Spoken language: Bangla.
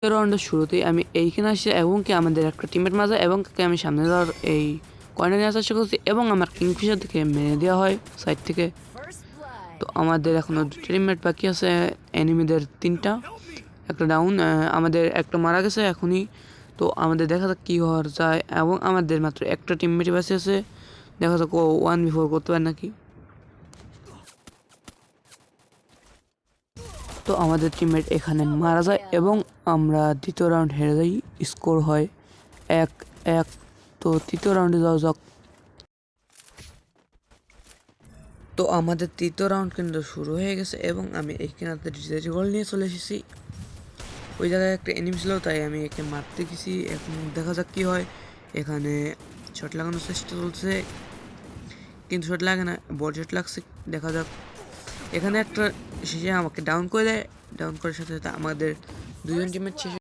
রাউন্ডের শুরুতেই আমি এইখানে আসি এবং কি আমাদের একটা টিমের মাঝে এবং আমি সামনে যাওয়ার এই কর্নার নেওয়ার চেষ্টা করছি এবং আমার কিংফিশার থেকে মেরে দেওয়া হয় সাইড থেকে। তো আমাদের এখনও দুটো টিমমেট বাকি আছে, এনিমিদের 3টা, একটা ডাউন, আমাদের একটা মারা গেছে এখনই। তো আমাদের দেখা যাক কী হওয়ার যায় এবং আমাদের মাত্র একটা টিমমেটই বাঁচে আছে, দেখা যাক ও 1v4 করতে পারে নাকি। তো আমাদের টিমমেট এখানে মারা যায় এবং আমরা দ্বিতীয় রাউন্ড হেরে যাই, স্কোর হয় 1-1। তো তৃতীয় রাউন্ডে যাওয়া যাক। তো আমাদের তৃতীয় রাউন্ড কিন্তু শুরু হয়ে গেছে এবং আমি এইখানে গোল নিয়ে চলে এসেছি। ওই জায়গায় একটা এনিমি ছিল তাই আমি একে মারতে গেছি, এখন দেখা যাক কী হয়। এখানে শট লাগানোর চেষ্টা চলছে কিন্তু শট লাগে না, বল শট লাগছে, দেখা যাক। এখানে একটা শেষে আমাকে ডাউন করে দেয়, ডাউন করার সাথে সাথে আমাদের দুজন টিমের শেষে